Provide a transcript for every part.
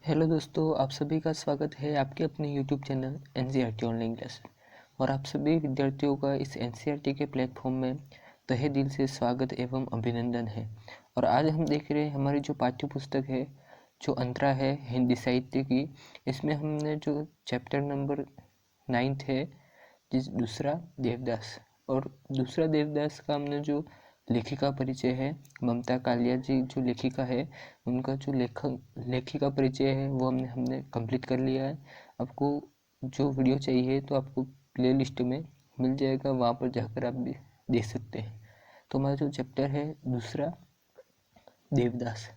Hello दोस्तों, आप सभी का स्वागत है आपके अपने YouTube channel NCERT online class. और आप सभी विद्यार्थियों का इस एनसीईआरटी के प्लेटफॉर्म में तहे दिल से स्वागत एवं अभिनंदन है। और आज हम देख रहे हैं हमारी जो पाठ्य पुस्तक है, जो अंतरा है हिंदी साहित्य की। इसमें हमने जो चैप्टर नंबर 9 है, जिस दूसरा देवदास। और दूसरा देवदास का हमने जो लेखिका परिचय है, ममता कालिया जी जो लेखिका है, उनका जो लेखिका परिचय है वो हमने कंप्लीट कर लिया है। आपको जो वीडियो चाहिए तो आपको प्लेलिस्ट में मिल जाएगा, वहाँ पर जाकर आप भी देख सकते हैं। तो हमारा जो चैप्टर है दूसरा देवदास,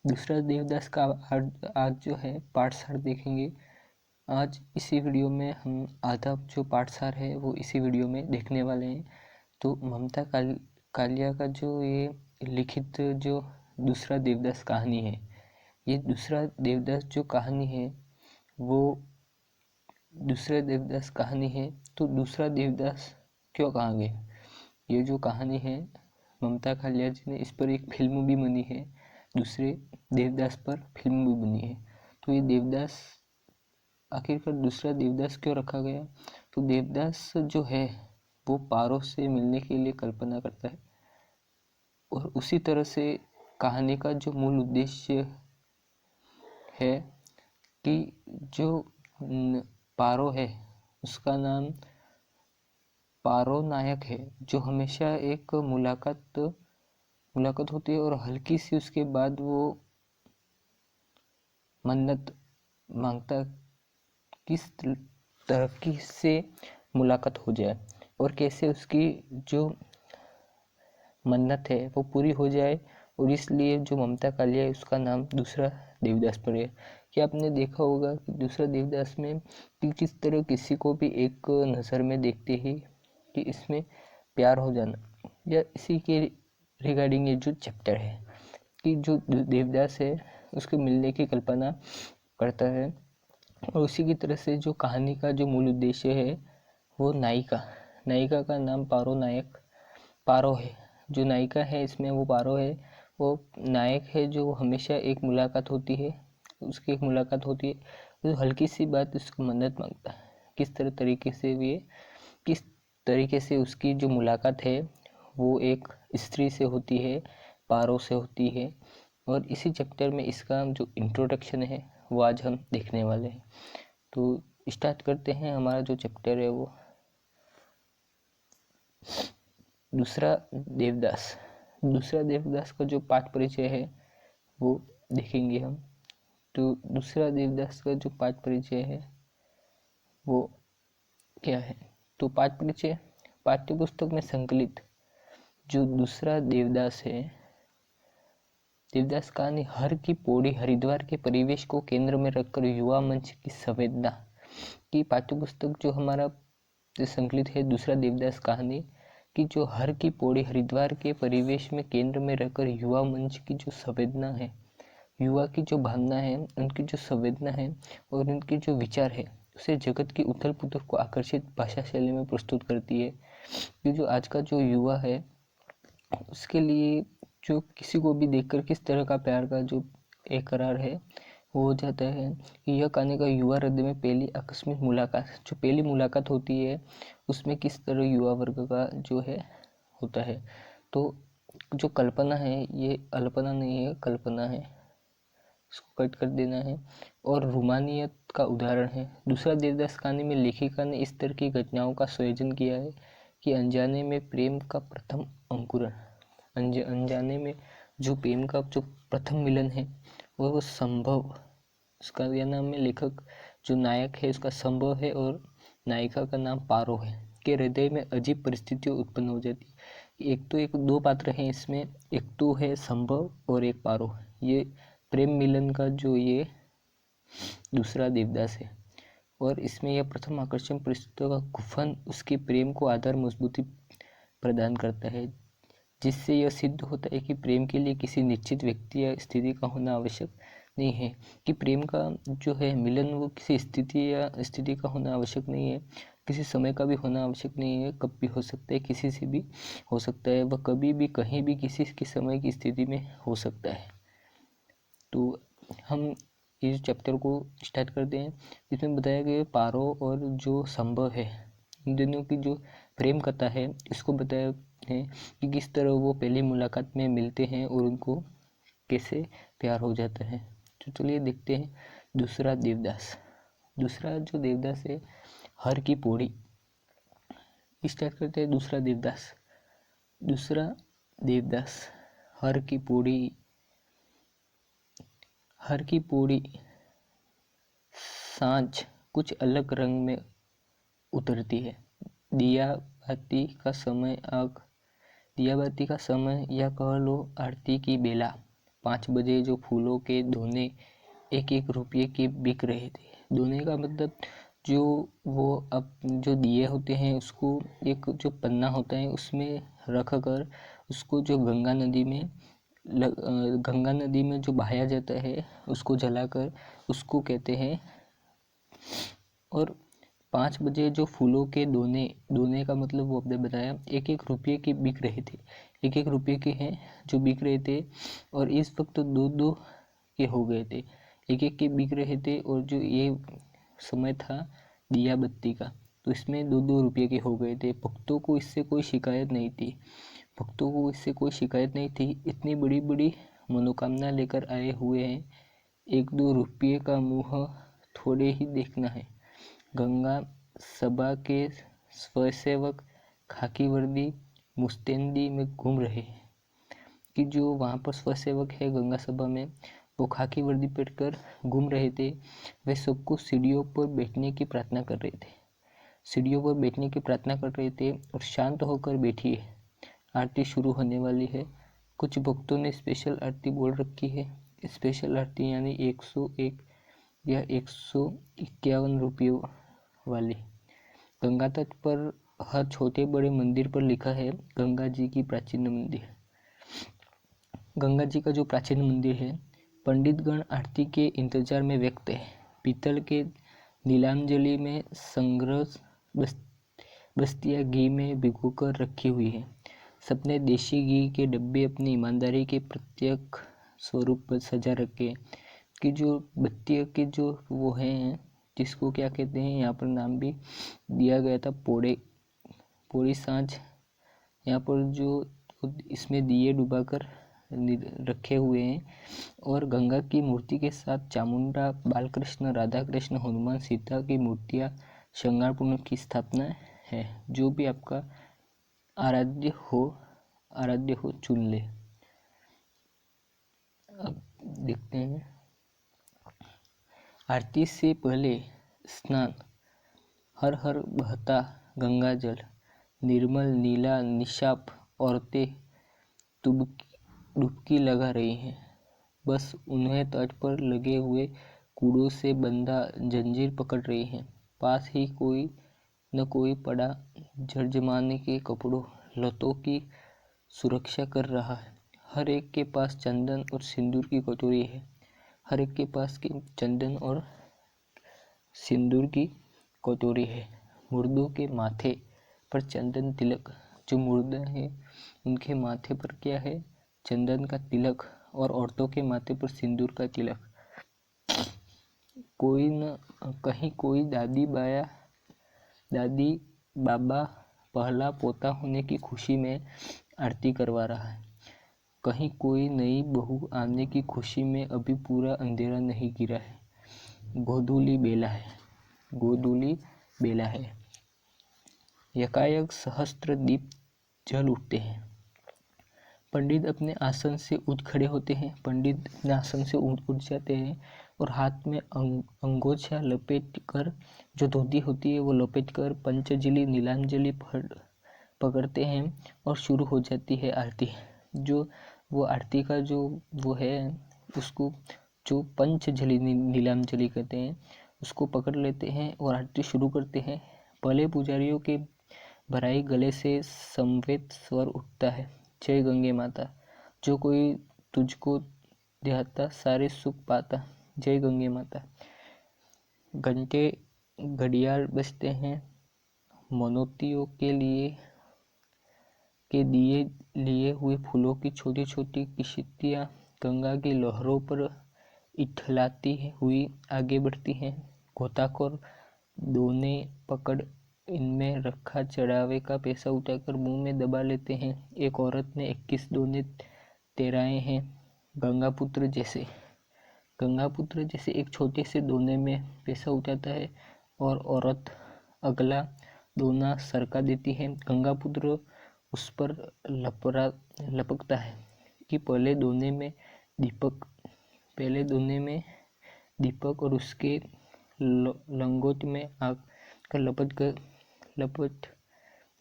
दूसरा देवदास का आज जो है पाठसार देखेंगे। आज इसी वीडियो में हम आधा जो पाठसार है वो इसी वीडियो में देखने वाले हैं। तो ममता कालिया का जो ये लिखित जो दूसरा देवदास कहानी है, ये दूसरा देवदास जो कहानी है वो दूसरा देवदास कहानी है। तो दूसरा देवदास क्यों कहा गया, ये जो कहानी है ममता कालिया जी ने इस पर एक फिल्म भी बनी है, दूसरे देवदास पर फिल्म भी बनी है। तो ये देवदास आखिरकार दूसरा देवदास क्यों रखा गया? तो देवदास जो है वो पारों से मिलने के लिए कल्पना करता है, और उसी तरह से कहानी का जो मूल उद्देश्य है कि जो पारो है उसका नाम पारो नायक है, जो हमेशा एक मुलाकात होती है और हल्की सी उसके बाद वो मन्नत मांगता किस तरफ की से मुलाकात हो जाए और कैसे उसकी जो मन्नत है वो पूरी हो जाए। और इसलिए जो ममता कालिया है उसका नाम दूसरा देवदास पड़े। क्या आपने देखा होगा कि दूसरा देवदास में कि किस तरह किसी को भी एक नज़र में देखते ही कि इसमें प्यार हो जाना, या इसी के रिगार्डिंग ये जो चैप्टर है कि जो देवदास है उसके मिलने की कल्पना करता है। और उसी की तरह से जो कहानी का जो मूल उद्देश्य है वो नायिका का नाम पारो है। जो नायिका है इसमें वो पारो है, वो नायक है जो हमेशा एक मुलाकात होती है, उसकी एक मुलाकात होती है तो हल्की सी बात उसको मन्नत मांगता है। किस तरीके से उसकी जो मुलाकात है वो एक स्त्री से होती है, पारो से होती है। और इसी चैप्टर में इसका जो इंट्रोडक्शन है वो आज हम देखने वाले हैं। तो स्टार्ट करते हैं। हमारा जो चैप्टर है वो दूसरा देवदास का जो पाठ परिचय है वो देखेंगे हम। तो दूसरा देवदास का जो पाठ परिचय है वो क्या है? तो पाठ परिचय पाठ्य पुस्तक में संकलित जो दूसरा देवदास है, देवदास कहानी हर की पौड़ी हरिद्वार के परिवेश को केंद्र में रखकर युवा मंच की संवेदना की पाठ्य पुस्तक जो हमारा संकलित है दूसरा देवदास कहानी कि जो हर की पौड़ी हरिद्वार के परिवेश में केंद्र में रहकर युवा मंच की जो संवेदना है, युवा की जो भावना है, उनकी जो संवेदना है और उनकी जो विचार है उसे जगत की उथल पुथल को आकर्षित भाषा शैली में प्रस्तुत करती है। कि जो आज का जो युवा है उसके लिए जो किसी को भी देखकर किस तरह का प्यार का जो एक करार है वो हो जाता है। कि यह कहानी का युवा हृदय में पहली आकस्मिक मुलाकात, जो पहली मुलाकात होती है उसमें किस तरह युवा वर्ग का जो है होता है। तो जो कल्पना है ये अल्पना नहीं है, कल्पना है, इसको कट कर देना है। और रोमानियत का उदाहरण है। दूसरा देवदास कहानी में लेखिका ने इस तरह की घटनाओं का संयोजन किया है कि अनजाने में प्रेम का प्रथम अंकुरण, अनजाने में जो प्रेम का जो प्रथम मिलन है वो संभव, उसका यह नाम है लेखक जो नायक है उसका संभव है और नायिका का नाम पारो है के हृदय में अजीब परिस्थितियां उत्पन्न हो जाती है। एक दो पात्र हैं इसमें, एक तो है संभव और एक पारो। ये प्रेम मिलन का जो ये दूसरा देवदास है। और इसमें यह प्रथम आकर्षण परिस्थितियों का गुफन उसके प्रेम को आधार मजबूती प्रदान करता है, जिससे यह सिद्ध होता है कि प्रेम के लिए किसी निश्चित व्यक्ति या स्थिति का होना आवश्यक नहीं है। कि प्रेम का जो है मिलन वो किसी स्थिति का होना आवश्यक नहीं है, किसी समय का भी होना आवश्यक नहीं है, कब भी हो सकता है, किसी से भी हो सकता है, वह कभी भी कहीं भी किसी के समय की स्थिति में हो सकता है। तो हम इस चैप्टर को स्टार्ट करते हैं। इसमें बताया गया पारो और जो संभव है, इन दोनों की जो प्रेम कथा है इसको बताया है कि किस तरह वो पहली मुलाकात में मिलते हैं और उनको कैसे प्यार हो जाता है। तो चलिए देखते हैं दूसरा देवदास। दूसरा जो देवदास है हर की पौड़ी। स्टार्ट करते हैं दूसरा देवदास। दूसरा देवदास हर की पौड़ी। हर की पौड़ी सांझ कुछ अलग रंग में उतरती है। दियाबाती का समय दियाबाती का समय या कह लो आरती की बेला। 5 बजे जो फूलों के दोने 1-1 रुपये के बिक रहे थे। दोने का मतलब जो वो अब जो दिए होते हैं उसको एक जो पन्ना होता है उसमें रख कर उसको जो गंगा नदी में जो बहाया जाता है उसको जलाकर उसको कहते हैं। और 5 बजे जो फूलों के दोने का मतलब वो आपने बताया 1-1 रुपये के बिक रहे थे। 1-1 रुपये के हैं जो बिक रहे थे और इस वक्त तो 2-2 के हो गए थे। 1-1 के बिक रहे थे और जो ये समय था दिया बत्ती का तो इसमें 2-2 रुपये के हो गए थे। भक्तों को इससे कोई शिकायत नहीं थी। इतनी बड़ी बड़ी मनोकामना लेकर आए हुए हैं। 1-2 रुपये का मुँह थोड़े ही देखना है। गंगा सभा के स्वयंसेवक खाकी वर्दी मुस्तैदी में घूम रहे हैं कि जो वहाँ पर स्वयंसेवक है गंगा सभा में वो खाकी वर्दी पहनकर घूम रहे थे। वे सबको सीढ़ियों पर बैठने की प्रार्थना कर रहे थे और शांत होकर बैठिए, आरती शुरू होने वाली है। कुछ भक्तों ने स्पेशल आरती बोल रखी है। स्पेशल आरती यानी 101 या 151 रुपयों वाली। गंगा तट पर हर छोटे बड़े मंदिर पर लिखा है गंगा जी का जो प्राचीन मंदिर है। पंडितगण आरती के इंतजार में व्यक्त है। पीतल के नीलांजलि में संग्रह बस्तियां घी में भिगोकर रखी हुई है। सबने देशी घी के डब्बे अपनी ईमानदारी के प्रत्यक्ष स्वरूप पर सजा रखे कि जो बत्तियों के जो वो हैं जिसको क्या कहते हैं यहाँ पर नाम भी दिया गया था पोड़ी सांझ। यहाँ पर जो इसमें दिए डुबाकर रखे हुए हैं और गंगा की मूर्ति के साथ चामुंडा बालकृष्ण राधा कृष्ण हनुमान सीता की मूर्तियाँ श्रृंगारपूर्ण की स्थापना है। जो भी आपका आराध्य हो चुन ले। अब देखते हैं आरती से पहले स्नान। हर हर बहता गंगा जल निर्मल नीला निशाप औरतें डुबकी लगा रही हैं। बस उन्हें तट पर लगे हुए कूड़ों से बंधा जंजीर पकड़ रही हैं। पास ही कोई न कोई पड़ा झरझमाने के कपड़ों लतों की सुरक्षा कर रहा है। हर एक के पास चंदन और सिंदूर की कटोरी है। मुर्दों के माथे पर चंदन तिलक। जो मुर्दा है उनके माथे पर क्या है चंदन का तिलक और औरतों के माथे पर सिंदूर का तिलक। कोई दादी बाबा पहला पोता होने की खुशी में आरती करवा रहा है। कहीं कोई नई बहू आने की खुशी में अभी पूरा अंधेरा नहीं गिरा है। गोधूली बेला है। यकायक सहस्त्र दीप जल उठते हैं। पंडित अपने आसन से उठ जाते हैं और हाथ में अंगोछा लपेट कर जो धोती होती है वो लपेट कर पंचजलि नीलांजलि पकड़ते हैं और शुरू हो जाती है आरती। जो वो आरती का जो वो है उसको जो पंचजलि नीलांजलि कहते हैं उसको पकड़ लेते हैं और आरती शुरू करते हैं। पहले पुजारियों के भराई गले से समवेत स्वर उठता है, जय गंगे माता। जो कोई तुझको ध्याता सारे सुख पाता, जय गंगे माता। घंटे घड़ियाल बजते हैं। मनोतियों के दिए लिए हुए फूलों की छोटी छोटी किश्तियाँ गंगा की लहरों पर इठलाती हुई आगे बढ़ती हैं। गोताखोर दोने पकड़ इनमें रखा चढ़ावे का पैसा उठाकर मुंह में दबा लेते हैं। एक औरत ने 21 दोने तेराए हैं। गंगापुत्र जैसे एक छोटे से दोने में पैसा उठाता है और औरत अगला दोना सरका देती है। गंगापुत्र उस पर लपकता है कि पहले दोने में दीपक और उसके लंगोट में आकर लपट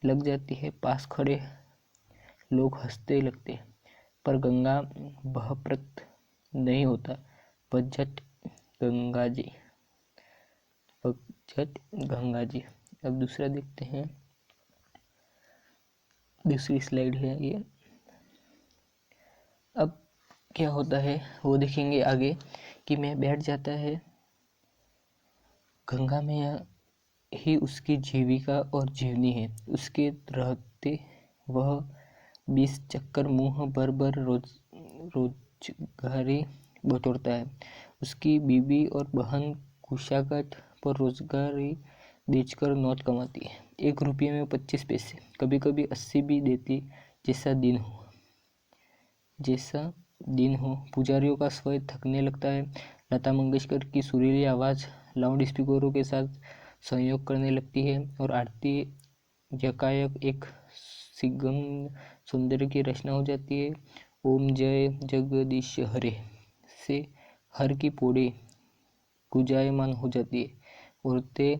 लग जाती है। पास खड़े लोग हंसने लगते, पर गंगा बहप्रत नहीं होता। बज्जट गंगा जी। अब दूसरा देखते हैं, दूसरी स्लाइड है ये। अब क्या होता है वो देखेंगे आगे कि मैं बैठ जाता है। गंगा में ही उसकी जीविका और जीवनी है। उसके रहते वह 20 चक्कर मुंह भर रोजगारी बटोरता है। उसकी बीबी और बहन कुशागट पर रोजगारी बेचकर नोट कमाती है। 1 रुपये में 25 पैसे, कभी कभी 80 भी देती, जैसा दिन हो। पुजारियों का स्वर थकने लगता है। लता मंगेशकर की सुरीली आवाज़ लाउड स्पीकरों के साथ संयोग करने लगती है और आरती यकायक एक सिगंध सौंदर्य की रचना हो जाती है। ओम जय जगदीश हरे से हर की पौड़ी गुंजायमान हो जाती है। औरतें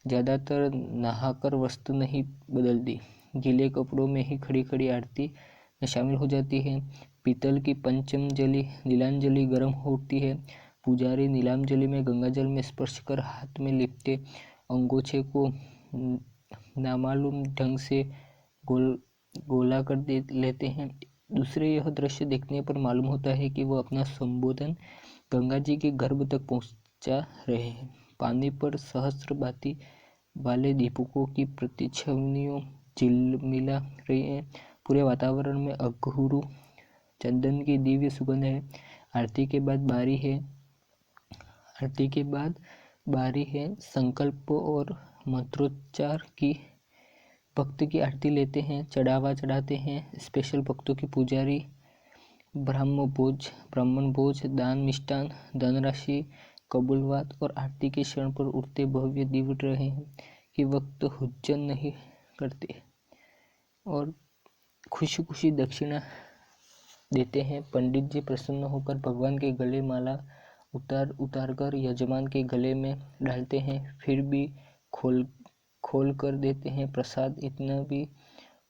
ज़्यादातर नहाकर वस्त्र नहीं बदलती, गीले कपड़ों में ही खड़ी खड़ी आरती में शामिल हो जाती है। पीतल की पंचमजलि नीलांजलि गर्म होती है। पुजारी नीलांजलि में गंगाजल में स्पर्श कर हाथ में लिपटे अंगोछे को नामालूम ढंग से गोला कर दे लेते हैं। दूसरे यह दृश्य देखने पर मालूम होता है कि वह अपना संबोधन गंगा जी के गर्भ तक पहुंचा रहे हैं। पानी पर सहस्त्र बाती वाले दीपकों की प्रतिच्छावनियों झिलमिला रही है। पूरे वातावरण में अघोरू चंदन की दिव्य सुगंध है। आरती के बाद बारी है संकल्प और मंत्रोच्चार की। भक्त की आरती लेते हैं, चढ़ावा चढ़ाते हैं। स्पेशल भक्तों की पुजारी ब्राह्मण भोज, दान, मिष्टान, धनराशि, कबूलवात और आरती के क्षण पर उठते भव्य दीप रहे हैं कि वक्त हुज्जन नहीं करते और खुशी खुशी दक्षिणा देते हैं। पंडित जी प्रसन्न होकर भगवान के गले माला उतार कर यजमान के गले में डालते हैं, फिर भी खोल कर देते हैं। प्रसाद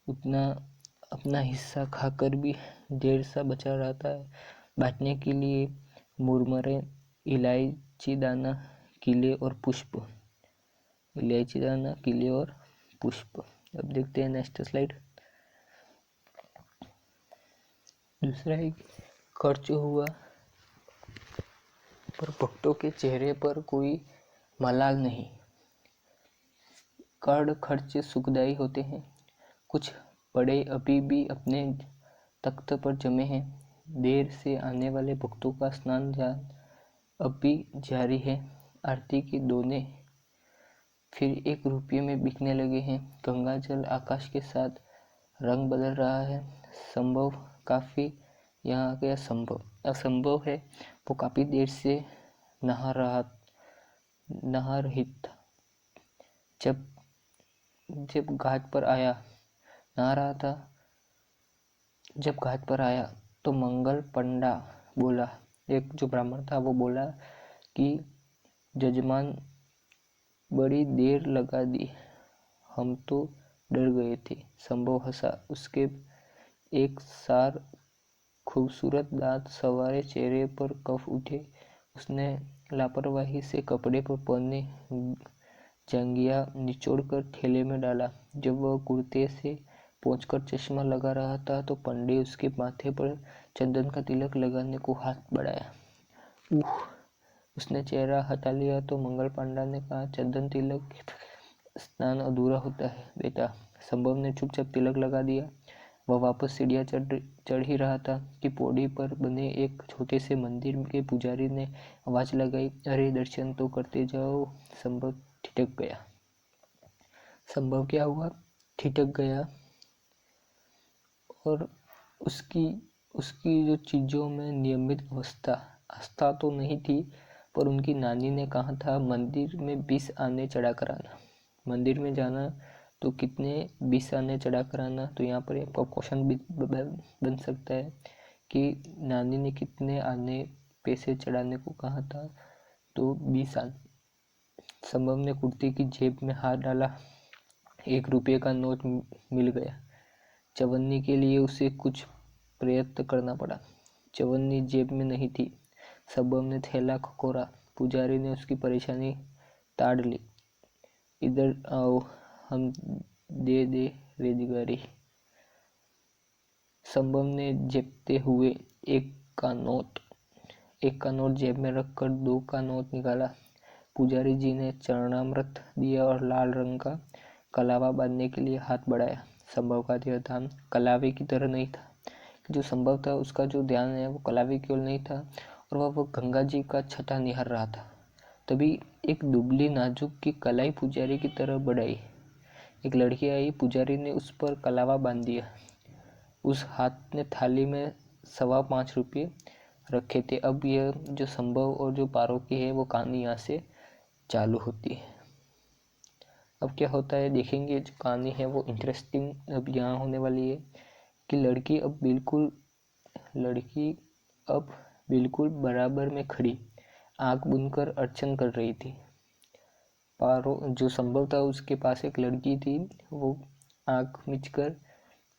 उतना अपना हिस्सा खाकर भी ढेर सा बचा रहता है। बांटने के लिए मुरमुरे, इलायची दाना, किले और पुष्प। अब देखते हैं नेक्स्ट स्लाइड। दूसरा है खर्च हुआ, पर भक्तों के चेहरे पर कोई मलाल नहीं। कर खर्चे सुखदायी होते हैं। कुछ बड़े अभी भी अपने तख्त पर जमे हैं। देर से आने वाले भक्तों का स्नान अब भी जारी है। आरती के दोने फिर 1 रुपये में बिकने लगे हैं। गंगा जल आकाश के साथ रंग बदल रहा है। असंभव है। वो काफी देर से नहा रही था। जब घाट पर आया तो मंगल पंडा बोला, एक जो ब्राह्मण था वो बोला कि जजमान बड़ी देर लगा दी, हम तो डर गए थे। संभव हंसा। उसके एक सार खूबसूरत दांत सवारे चेहरे पर कफ उठे। उसने लापरवाही से कपड़े पर पहने जांघिया निचोड़कर थैले में डाला। जब वह कुर्ते से पहुंचकर चश्मा लगा रहा था तो पंडे उसके माथे पर चंदन का तिलक लगाने को हाथ बढ़ाया। उसने चेहरा हटा लिया तो मंगल पांडा ने कहा, चंदन तिलक स्नान अधूरा होता है बेटा। संभव ने चुपचाप तिलक लगा दिया। वह वापस सीढ़ियाँ चढ़ ही रहा था कि पौड़ी पर बने एक छोटे से मंदिर के पुजारी ने आवाज लगाई, अरे दर्शन तो करते जाओ। संभव ठिठक गया। संभव क्या हुआ? ठिठक गया। और उसकी उसकी जो चीज़ों में नियमित आस्था तो नहीं थी, पर उनकी नानी ने कहा था मंदिर में 20 आने चढ़ा कर आना। मंदिर में जाना तो कितने 20 आने चढ़ा कर आना। तो यहाँ पर आपका क्वेश्चन भी बन सकता है कि नानी ने कितने आने पैसे चढ़ाने को कहा था। तो 20 आने। संभव ने कुर्ती की जेब में हाथ डाला। 1 रुपये का नोट मिल गया। चवन्नी के लिए उसे कुछ प्रयत्न करना पड़ा। चवन्नी जेब में नहीं थी। संभव ने थैला खकोरा। पुजारी ने उसकी परेशानी ताड़ ली। इधर आओ, हम दे दे रेजगारी। संभव ने जेबते हुए एक का नोट जेब में रखकर 2 का नोट निकाला। पुजारी जी ने चरणामृत दिया और लाल रंग का कलावा बांधने के लिए हाथ बढ़ाया। संभव का ध्यान कलावे की तरह नहीं था। जो संभव था उसका जो ध्यान है वो कलावे की ओर नहीं था, और वह गंगा जी का छटा निहार रहा था। तभी एक दुबली नाजुक की कलाई पुजारी की तरह बढ़ाई। एक लड़की आई। पुजारी ने उस पर कलावा बांध दिया। उस हाथ ने थाली में 5.25 रुपये रखे थे। अब यह जो संभव और जो पारो की है वो कहानी यहाँ से चालू होती है। अब क्या होता है देखेंगे। जो कहानी है वो इंटरेस्टिंग अब यहाँ होने वाली है कि लड़की अब बिल्कुल बराबर में खड़ी आँख बुनकर अर्चन कर रही थी। पारो जो संभव था उसके पास एक लड़की थी। वो आँख मिचकर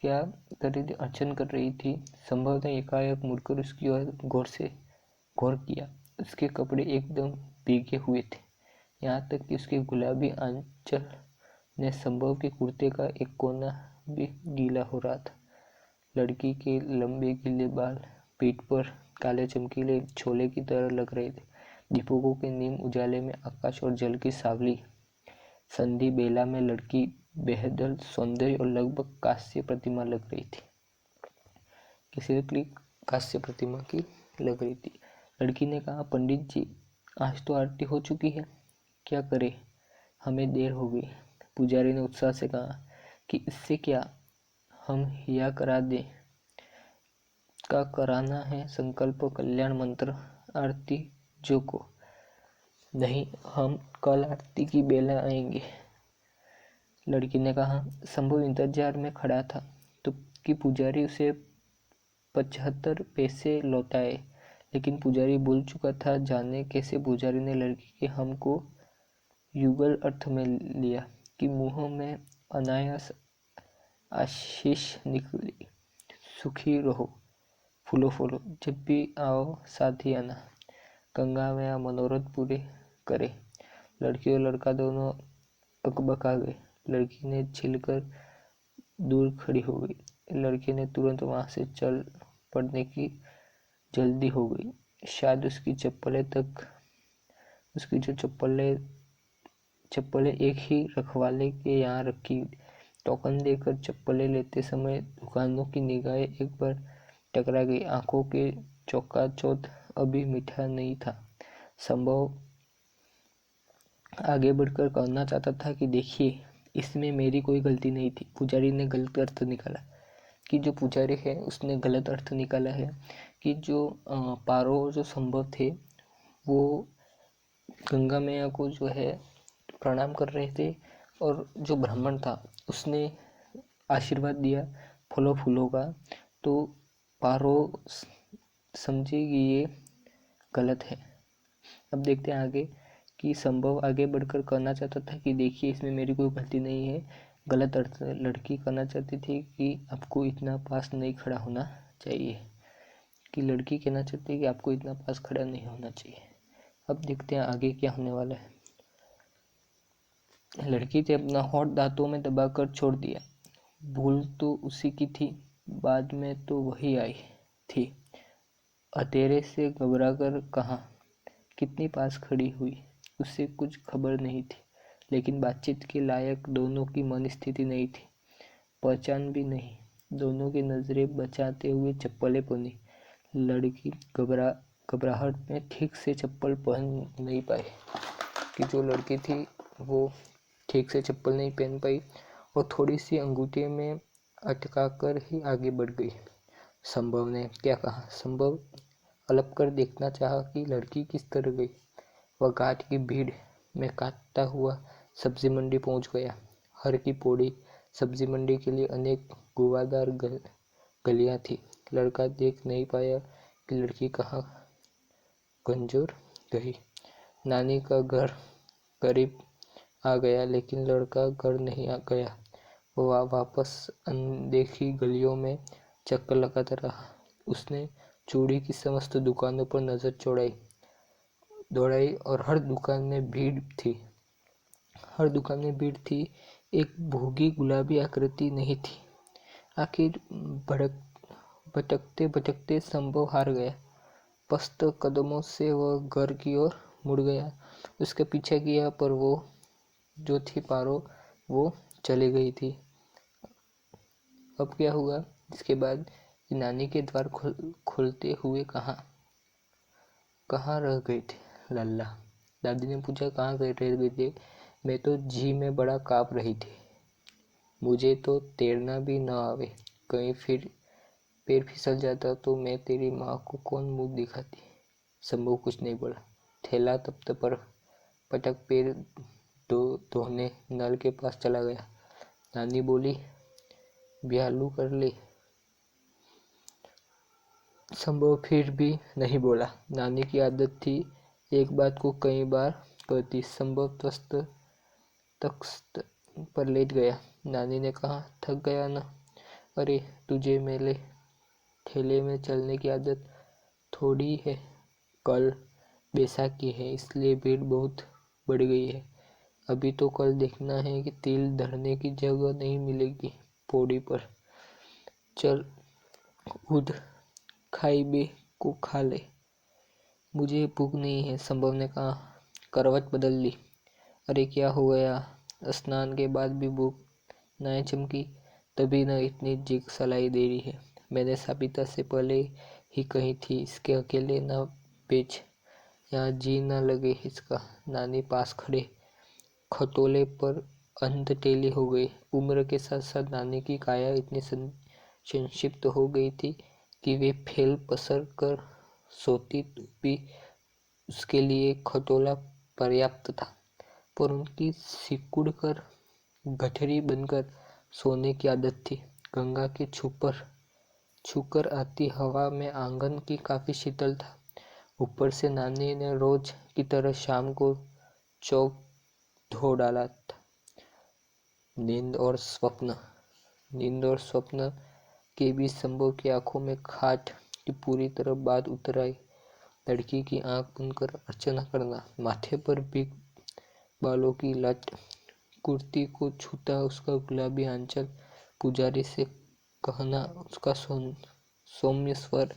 क्या कर रही थी? अर्चन कर रही थी। संभव ने एकाएक मुड़कर उसकी ओर गौर किया। उसके कपड़े एकदम भीगे हुए थे, यहाँ तक कि उसके गुलाबी आंचल ने संभव के कुर्ते का एक कोना भी गीला हो रहा था। लड़की के लंबे गीले बाल पीठ पर काले चमकीले छोले की तरह लग रहे थे। दीपकों के नीम उजाले में आकाश और जल की सावली संधि बेला में लड़की बेहद सौंदर्य और लगभग कांस्य प्रतिमा लग रही थी। किसी कांस्य प्रतिमा की लग रही थी। लड़की ने कहा, पंडित जी आज तो आरती हो चुकी है, क्या करें, हमें देर हो गई। पुजारी ने उत्साह से कहा कि इससे क्या, हम हिया करा दें। का कराना है संकल्प कल्याण मंत्र आरती जो को नहीं, हम कल आरती की बेला आएंगे। लड़की ने कहा। संभव इंतजार में खड़ा था तो कि पुजारी उसे 75 पैसे लौटाए, लेकिन पुजारी बोल चुका था। जाने कैसे पुजारी ने लड़की के हम को युगल अर्थ में लिया कि मुंह में अनायास आशीष निकली। सुखी रहो, फूलो फूलो, जब भी आओ साथ ही आना, गंगा में आ मनोरथ पूरे करे। लड़की और लड़का दोनों अकबका गए। लड़की ने छिलकर दूर खड़ी हो गई। लड़के ने तुरंत वहां से चल पड़ने की जल्दी हो गई। शायद उसकी जो चप्पलें एक ही रखवाले के यहाँ रखी। टोकन देकर चप्पलें लेते समय दुकानों की निगाहें एक बार टकरा गई। आंखों के चौकाचौंध अभी मीठा नहीं था। संभव आगे बढ़कर कहना चाहता था कि देखिए, इसमें मेरी कोई गलती नहीं थी। पुजारी ने गलत अर्थ निकाला कि जो पुजारी है उसने गलत अर्थ निकाला है कि जो पारो जो संभव थे वो गंगा मैया को जो है प्रणाम कर रहे थे, और जो ब्राह्मण था उसने आशीर्वाद दिया फलों फूलों का। तो पारो समझे कि ये गलत है। अब देखते हैं आगे कि संभव आगे बढ़कर कहना चाहता था कि देखिए, इसमें मेरी कोई गलती नहीं है, गलत अर्थ। लड़की कहना चाहती थी कि आपको इतना पास नहीं खड़ा होना चाहिए, कि लड़की कहना चाहती है कि आपको इतना पास खड़ा नहीं होना चाहिए। अब देखते हैं आगे क्या होने वाला है। लड़की ने अपना होंठ दांतों में दबाकर छोड़ दिया। भूल तो उसी की थी, बाद में तो वही आई थी। अतेरे से घबराकर कहा, कितनी पास खड़ी हुई। उससे कुछ खबर नहीं थी, लेकिन बातचीत के लायक दोनों की मन स्थिति नहीं थी, पहचान भी नहीं। दोनों की नजरें बचाते हुए चप्पलें पहनी। लड़की घबराहट में ठीक से चप्पल पहन नहीं पाई कि जो लड़की थी वो ठीक से चप्पल नहीं पहन पाई और थोड़ी सी अंगूठे में अटका कर ही आगे बढ़ गई। संभव ने क्या कहा? संभव अलग कर देखना चाहा कि लड़की किस तरह गई। वह घाट की भीड़ में काटता हुआ सब्जी मंडी पहुंच गया। हर की पौड़ी सब्जी मंडी के लिए अनेक घुमावदार गलियां थी। लड़का देख नहीं पाया कि लड़की कहाँ गंजोर गई। नानी का घर करीब आ गया, लेकिन लड़का घर नहीं आ गया। वह वापस अनदेखी गलियों में चक्कर लगाता रहा। उसने चूड़ी की समस्त दुकानों पर नजर दौड़ाई और हर दुकान में भीड़ थी। एक भोगी गुलाबी आकृति नहीं थी। आखिर भटकते भटकते संभव हार गया। पस्त कदमों से वह घर की ओर मुड़ गया। उसके पीछे किया, पर वो जो थी पारो वो चली गई थी। अब क्या हुआ? इसके बाद नानी के द्वार खोलते हुए कहाँ रह गए थे लल्ला? दादी ने पूछा। कहाँ रह गए थे? मैं तो झी में बड़ा काँप रही थी। मुझे तो तैरना भी न आवे। कहीं फिर पैर फिसल जाता तो मैं तेरी माँ को कौन मुंह दिखाती? संभव कुछ नहीं बोला। थैला तप्त पर पटक पैर धोने नल के पास चला गया। नानी बोली, ब्यालू कर ले। संभव फिर भी नहीं बोला। नानी की आदत थी एक बात को कई बार कहती। संभव तख्त पर लेट गया। नानी ने कहा, थक गया ना? अरे तुझे मेरे ठेले में चलने की आदत थोड़ी है। कल बैसाखी है, इसलिए भीड़ बहुत बढ़ गई है। अभी तो कल देखना है कि तिल धरने की जगह नहीं मिलेगी पौड़ी पर। चल उठ, खाइबे को खा ले। मुझे भूख नहीं है, संभव ने कहा। करवट बदल ली। अरे क्या हो गया? स्नान के बाद भी भूख न चमकी? तभी न इतनी जिग सलाई दे रही है। मैंने साबिता से पहले ही कही थी, इसके अकेले न बेच, यहाँ जी न लगे इसका। नानी पास खड़े खटोले पर अंधटेली हो गई। उम्र के साथ साथ नानी की काया इतनी संक्षिप्त हो गई थी कि वे फैल पसर कर सोती भी उसके लिए खटोला पर्याप्त था। पर उनकी सिकुड़ कर गठरी बनकर सोने की आदत थी। गंगा के छूकर आती हवा में आंगन की काफी शीतल था। ऊपर से नानी ने रोज की तरह शाम को चौक धो डाला था। नींद और स्वप्न के बीच संभव की आंखों में खाट की पूरी तरह बात उतर आई। लड़की की आंख बंद कर अर्चना करना, माथे पर भीग बालों की लट, कुर्ती को छूता उसका गुलाबी आंचल, पुजारी से कहना उसका सौम्य स्वर,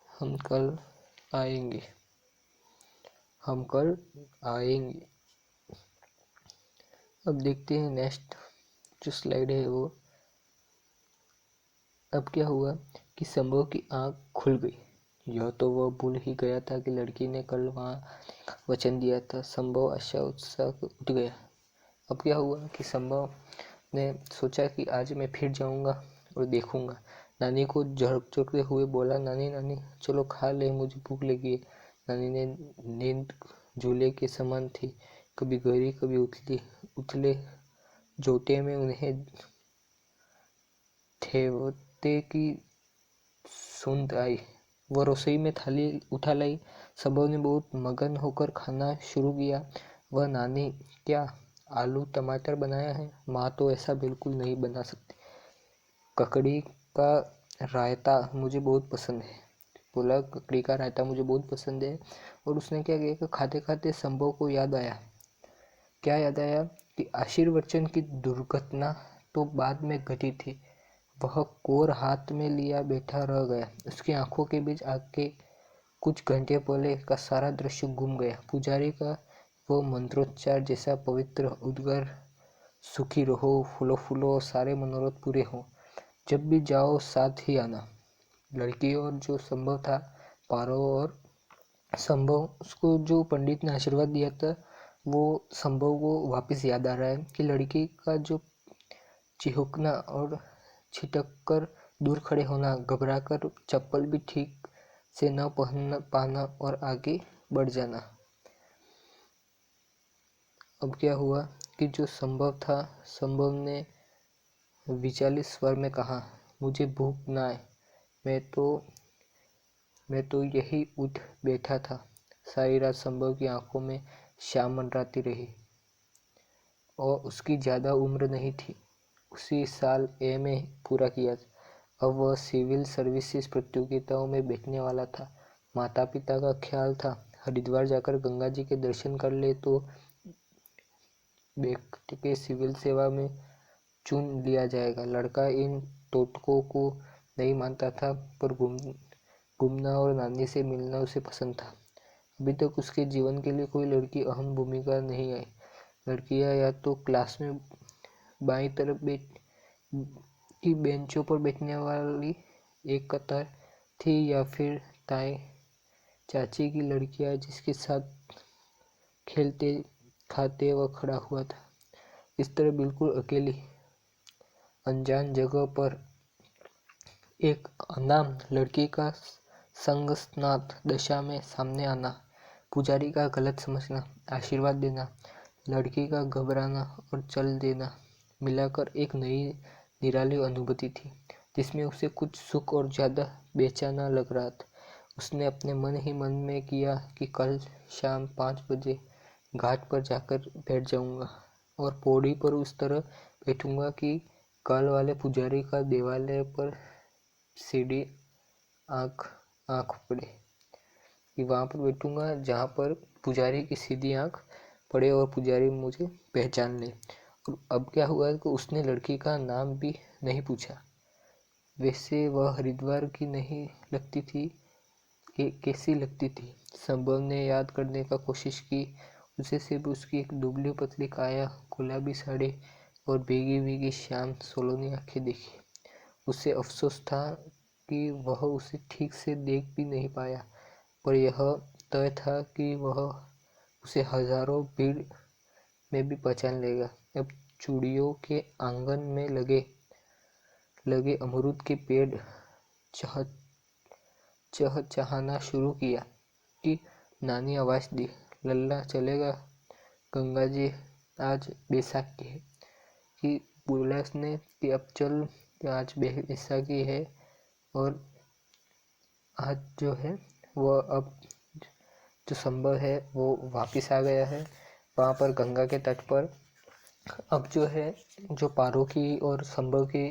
हम कल आएंगे। अब देखते हैं नेक्स्ट जो स्लाइड है वो। अब क्या हुआ कि संभव की आंख खुल गई। यह तो वह भूल ही गया था कि लड़की ने कल वहां वचन दिया था। संभव आशा उत्साह उठ गया। अब क्या हुआ कि संभव ने सोचा कि आज मैं फिर जाऊंगा और देखूंगा। नानी को झड़कते हुए बोला, नानी चलो खा ले, मुझे भूख लगी है। नानी ने नींद झूले के समान थी, कभी गहरी कभी उथले जोटे में उन्हें थेवते की सुंध आई। वह रसोई में थाली उठा लाई। संभव ने बहुत मगन होकर खाना शुरू किया। वह, नानी क्या आलू टमाटर बनाया है? माँ तो ऐसा बिल्कुल नहीं बना सकती। ककड़ी का रायता मुझे बहुत पसंद है। बोला, ककड़ी का रायता मुझे बहुत पसंद है। और उसने क्या किया कि खाते खाते संभव को याद आया कि आशीर्वचन की दुर्घटना तो बाद में घटी थी। वह कोर हाथ में लिया बैठा रह गया। उसकी आंखों के बीच आके कुछ घंटे पहले का सारा दृश्य गुम गया। पुजारी का वो मंत्रोच्चार जैसा पवित्र उद्गार, सुखी रहो, फूलो फूलो, सारे मनोरथ पूरे हो, जब भी जाओ साथ ही आना। लड़की और जो संभव था, पारो और संभव, उसको जो पंडित ने आशीर्वाद दिया था वो संभव को वापस याद आ रहा है कि लड़की का जो चिहुकना और छिटक कर दूर खड़े होना, घबरा कर चप्पल भी ठीक से न पहन पाना और आगे बढ़ जाना। अब क्या हुआ कि जो संभव था, संभव ने विचालित स्वर में कहा, मुझे भूख ना है, मैं तो यही उठ बैठा था। सारी रात संभव की आंखों में शाम मंडराती रही और उसकी ज़्यादा उम्र नहीं थी। उसी साल एमए पूरा किया। अब वह सिविल सर्विसेज प्रतियोगिताओं में बैठने वाला था। माता पिता का ख्याल था हरिद्वार जाकर गंगा जी के दर्शन कर ले तो बेटे के सिविल सेवा में चुन लिया जाएगा। लड़का इन टोटकों को नहीं मानता था, पर घूमना और नानी से मिलना उसे पसंद था। अभी तक उसके जीवन के लिए कोई लड़की अहम भूमिका नहीं आई। लड़कियां या तो क्लास में बाईं तरफ की बेंचों पर बैठने वाली एक कतार थी, या फिर ताए चाची की लड़कियां जिसके साथ खेलते खाते वह खड़ा हुआ था। इस तरह बिल्कुल अकेली अनजान जगह पर एक अनाम लड़की का संग स्नात दशा में सामने आना, पुजारी का गलत समझना, आशीर्वाद देना, लड़की का घबराना और चल देना मिलाकर एक नई निराली अनुभूति थी, जिसमें उसे कुछ सुख और ज़्यादा बेचैना लग रहा था। उसने अपने मन ही मन में किया कि कल शाम 5 बजे घाट पर जाकर बैठ जाऊंगा और पौड़ी पर उस तरह बैठूंगा कि कल वाले पुजारी का देवालय पर सीढ़ी आँख पड़े, कि वहाँ पर बैठूंगा जहाँ पर पुजारी की सीधी आँख पड़े और पुजारी मुझे पहचान ले। और अब क्या हुआ कि उसने लड़की का नाम भी नहीं पूछा। वैसे वह हरिद्वार की नहीं लगती थी कि कैसी लगती थी। संभव ने याद करने का कोशिश की। उसे सिर्फ उसकी एक दुबली पतली काया, गुलाबी साड़ी और भीगी भीगी श्याम सोलोनी आंखें दिखी। उसे अफसोस था कि वह उसे ठीक से देख भी नहीं पाया, पर यह तय था कि वह उसे हजारों भीड़ में भी पहचान लेगा। अब चूड़ियों के आंगन में लगे अमरूद के पेड़ चहचहाना शुरू किया कि नानी आवाज दी, लल्ला चलेगा गंगा जी, आज बैसाखी है। कि बोला उसने कि अब चल, आज बैसाखी है और आज जो है वो अब जो संभव है वो वापस आ गया है वहाँ पर गंगा के तट पर। अब जो है जो पारो की और संभव की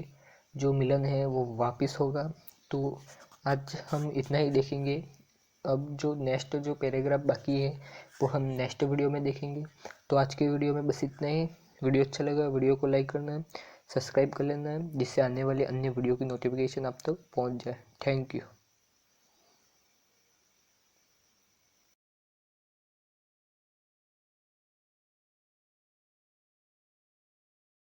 जो मिलन है वो वापस होगा। तो आज हम इतना ही देखेंगे। अब जो नेक्स्ट जो पैराग्राफ बाकी है वो हम नेक्स्ट वीडियो में देखेंगे। तो आज के वीडियो में बस इतना ही। वीडियो अच्छा लगा वीडियो को लाइक करना है, सब्सक्राइब कर लेना है, जिससे आने वाले अन्य वीडियो की नोटिफिकेशन आप तक पहुंच जाए। Thank you.